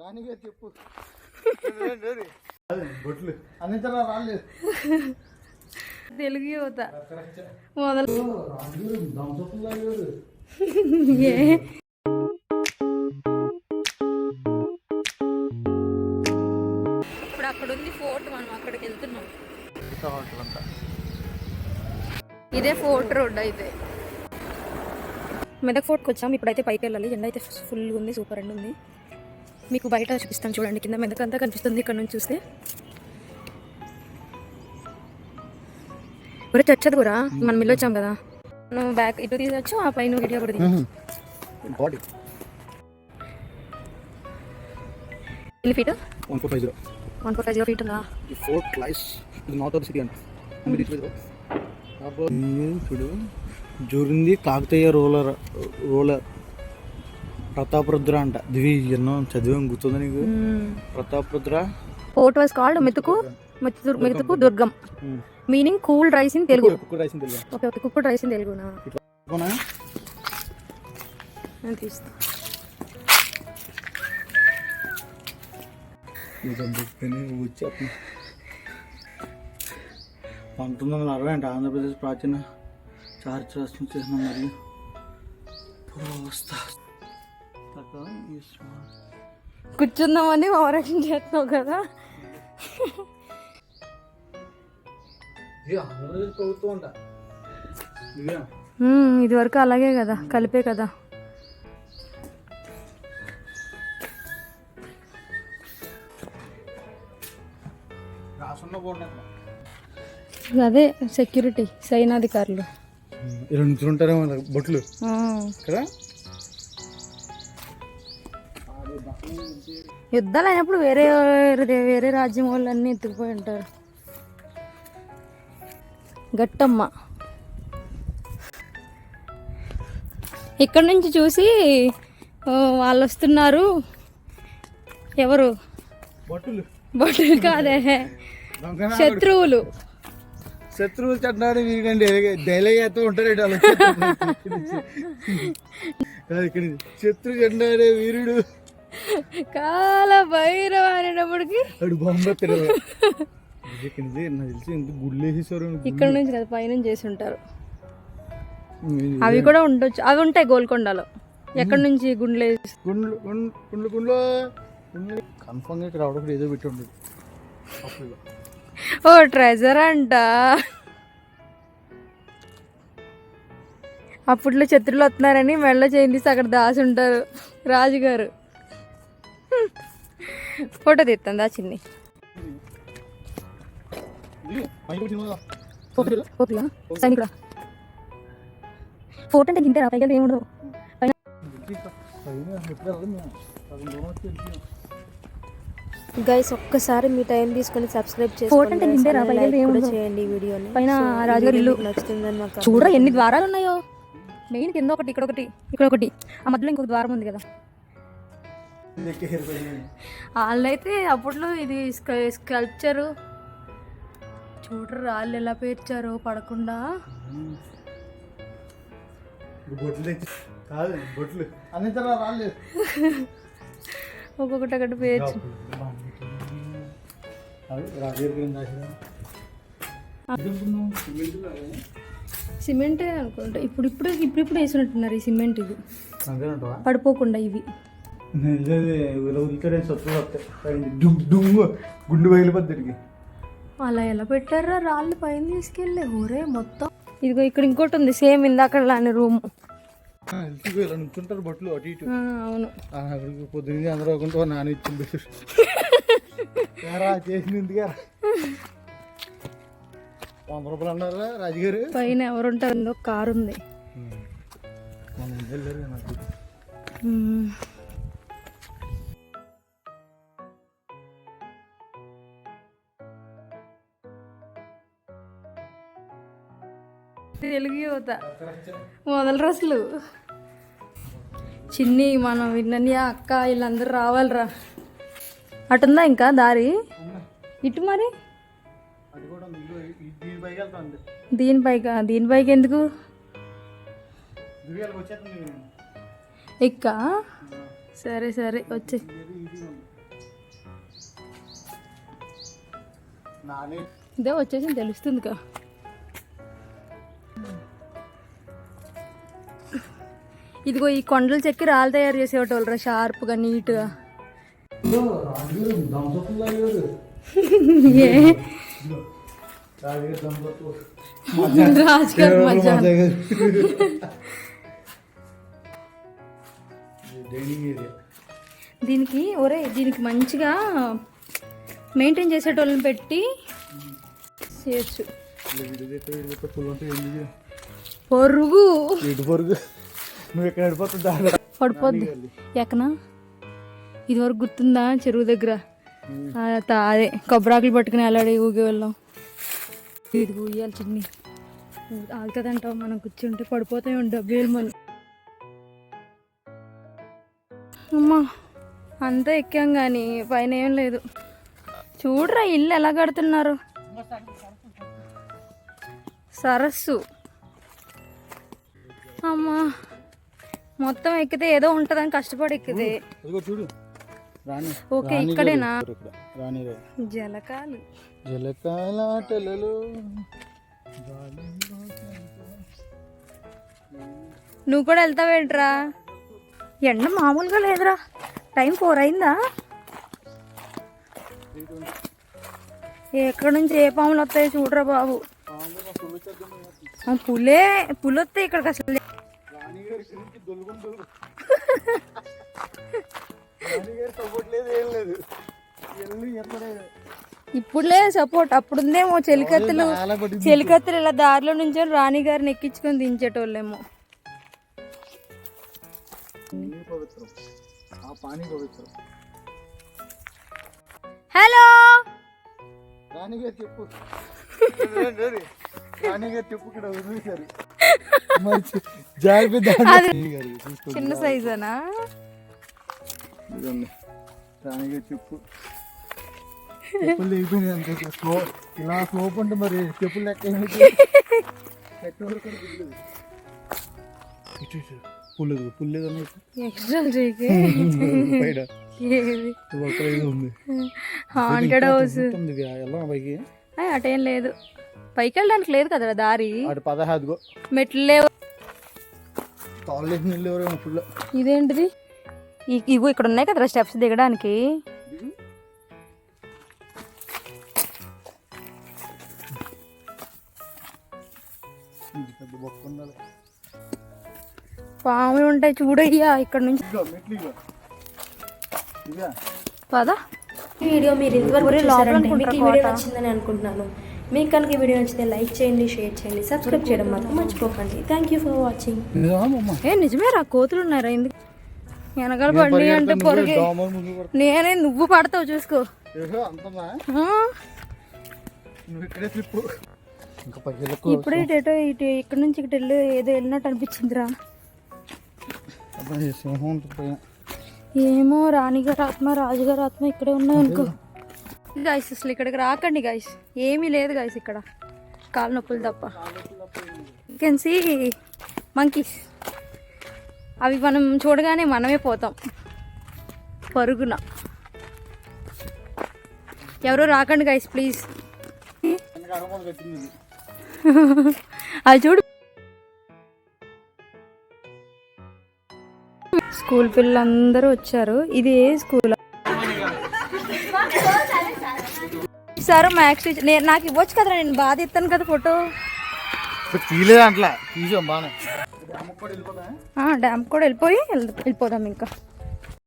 రానిగా చెప్పు బొట్లు అందించరా రాలేదు తెలుగు యువత మొదలు ఇప్పుడు అక్కడ ఉంది ఫోర్ట్, మనం అక్కడికి వెళ్తున్నాం. ఇదే ఫోర్ట్ రోడ్ అయితే. మెదక్ ఫోర్ట్కి వచ్చాం. ఇప్పుడైతే పైకి వెళ్ళాలి. ఎండ అయితే ఫుల్గా ఉంది, సూపర్ ఎండ ఉంది. మీకు బయట చూపిస్తాను చూడండి. కింద మెదక్ అంతా కనిపిస్తుంది ఇక్కడ నుంచి చూస్తే. ఒరే చచ్చదు కూడా, మనం మిల్లు వచ్చాం కదా, మనం బ్యాక్ ఇటు తీసొచ్చు, ఆ పైన వీడియో కూడా తీయచ్చు. ఎన్ని ఫీట్? 1450 ఫీట్ ఉందా? చూడు జూరింది కాకతీయ రూలర్ ప్రతాపరుద్ర అంట. దివి ఎన్నో చదివాం, గుర్తుందా నీకు? Prataparudra fort was called Methuku Durgam, meaning cool rice in Telugu. Okay okay, cooked rice in తెలుగునా? నేను తీస్తా. 1960 అంటే ఆంధ్రప్రదేశ్ ప్రాచీన చారిత్రాత్మక చిహ్నం మరియు కూర్చుందామని ఓవరాక్షన్ చేస్తున్నావు కదా. ఇది వరకు అలాగే కదా, కలిపే కదా. అదే సెక్యూరిటీ, సైనాధికారులు ఉంటారేమో బొట్లు కదా. యుద్ధాలు అయినప్పుడు వేరే రాజ్యం వాళ్ళు అన్నీ ఎత్తుకుపోయి ఉంటారు. గట్టమ్మ ఇక్కడ నుంచి చూసి వాళ్ళు వస్తున్నారు. ఎవరు? బొట్టులు కాదే, శత్రువులు చెడ్డారు వీరికండి డైలీ అయితే ఉంటారు. శత్రు చెడ్డారే వీరుడు కాల భైరవ అనేటప్పటికి గుడ్లు వేసేసారు. ఇక్కడ నుంచి కదా, పైనుంచి చేసి ఉంటారు. అవి కూడా ఉండొచ్చు, అవి ఉంటాయి గోల్కొండలో. ఎక్కడ నుంచి గుండ్లు కన్ఫర్మ్ ఇక్కడ రావడం ఏదో పెట్టి ఉండదు. ఓ ట్రెజర్ అంట. అప్పట్లో శత్రులు వస్తున్నారని మెళ్ళ చేయించి అక్కడ దాసి ఉంటారు రాజుగారు. ఫోటో తీస్తుందా చిన్ని? ఫోటో అంటే తింటారా? పైకి ఏముండదు. గైస్ ఒక్కసారి మీ టైం తీసుకొని సబ్స్క్రైబ్ చేయండి వీడియోని. పైన రాజుగారి ఇల్లు నచ్చుతుందని చూడరా, ఎన్ని ద్వారాలు ఉన్నాయో. మెయిన్ కింద ఒకటి, ఇక్కడ ఒకటి, ఇక్కడ ఒకటి, ఆ మధ్యలో ఇంకొక ద్వారం ఉంది కదా. వాళ్ళైతే అప్పట్లో ఇది స్కల్ప్చరు చూడరు, రాళ్ళు ఎలా పేర్చారో పడకుండా. ఒక్కొక్కటి అక్కడ పేర్చు. సిమెంటే అనుకుంటా. ఇప్పుడు వేసినట్టున్నారు ఈ సిమెంట్. ఇది పడిపోకుండా ఇవి గుండు బయలుపద్దరికి అలా ఎలా పెట్టారా రాళ్ళు పైన తీసుకెళ్ళి. ఊరే మొత్తం. ఇదిగో ఇక్కడ ఇంకోటి ఉంది సేమ్ ఇందాక లాని రూమ్. నుంచుంటారు బట్టలు అటు ఇటు. అవును, పొద్దున్నే అందరూ ఒకటి నాన్న ఇచ్చింది చేసింది కదా. 100 రూపాయలు అన్నారా రాజుగారు? పైన ఎవరుంటారు? కారు ఉంది. తెలుగు యువత మొదల రోజులు. చిన్ని, మనం విన్నయ్య, అక్క వీళ్ళందరూ రావాలిరా. అటుందా ఇంకా దారి ఇటు? మరి దీనిపైకి ఎందుకు ఎక్క? సరే సరే వచ్చే. నాని ఇదే వచ్చేసి తెలుస్తుంది కా. ఇదిగో ఈ కొండలు చెక్కి రాళ్ళు తయారు చేసేవాళ్ళు షార్ప్గా నీట్గా. రాజుగారు మధ్యాహ్నం దీనికి మంచిగా మెయింటైన్ చేసేటోళ్ళని పెట్టి చేయొచ్చు. పొరుగు నువ్వు ఎక్కడ పడిపోద్ది ఎక్కనా. ఇదివరకు గుర్తుందా చెరువు దగ్గర అదే కొబ్బరాకులు పట్టుకుని అలాడే ఊగి వెళ్ళాం. ఇది ఊయాలి చిన్ని ఆగుతుందంటావు, మనం కూర్చుంటే పడిపోతాయి డబ్బేలు మనం. అమ్మా అంతా ఎక్కాం కానీ పైన ఏం లేదు. చూడరా ఇల్లు ఎలా కడుతున్నారు. సరస్సు అమ్మా మొత్తం ఎక్కితే ఏదో ఉంటుందని కష్టపడి ఎక్కితే. ఓకే ఇక్కడేనా జలకాలు జలకాలాటలలో. నువ్వు కూడా వెళ్తావేంట్రా? ఎండ మామూలుగా లేదురా. టైం 4 అయిందా? ఎక్కడి నుంచి ఏ పాములు వస్తాయో చూడరా బాబు. పులి వస్తాయి ఇక్కడికి అసలు. ఇప్పుడు లేదు సపోర్ట్, అప్పుడుందేమో చెలికత్తులు ఇలా దారిలో నుంచి రాణి గారిని ఎక్కించుకొని దించేటోళ్ళేమో. హలో చెప్పు చిన్న సైజనా? చెప్పు ఇలా స్లోప్ ఉంటే మరి చెప్పులు లెక్క హాంటెడ్ హౌస్ అటేం లేదు, పైకి వెళ్ళడానికి లేదు కదరా దారి. 16 మెట్లు లేవు. ఇదేంటిది? ఇగో ఇక్కడ ఉన్నాయి కదరా స్టెప్స్ దిగడానికి. పాములు ఉంటాయి చూడయ్యా ఇక్కడ నుంచి. పదా వీడియో మీరు ఇంతవరకు చూసారంటే మీకు ఈ వీడియో నచ్చిందని అనుకుంటున్నాను. మీకు కనుక ఈ వీడియో నచ్చితే లైక్ చేయండి, షేర్ చేయండి, సబ్స్క్రైబ్ చేయడం మాత్రం మర్చిపోకండి. Thank you for watching. నిజమే రా, కోతులు ఉన్నారా? ఎందుకు వెనకాల బండి అంటే పొరుగు. నేనే నువ్వు పడతావు చూసుకో. ఇప్పుడే ఇటో ఇటు ఇక్కడ నుంచి ఇటు ఏదో వెళ్ళినట్టు అనిపించిందిరా. ఏమో రాణిగారు ఆత్మ రాజుగారు ఆత్మ ఇక్కడే ఉన్నాయి అనుకో. గైస్ అసలు ఇక్కడికి రాకండి గైస్, ఏమీ లేదు గైస్ ఇక్కడ, కాలు నొప్పులు తప్ప. కెన్ సీ మంకీస్, అవి మనం చూడగానే మనమే పోతాం పరుగున. ఎవరో రాకండి గైస్ ప్లీజ్. అది చూడు, స్కూల్ పిల్లలందరూ వచ్చారు. ఇది ఏ స్కూల్ సార్? Maths teacher. నాకు ఇవ్వచ్చు కదరా, నేను బాధ ఇస్తాను కదా ఫోటో. డ్యామ్ కూడా వెళ్ళిపోదాం ఇంకా.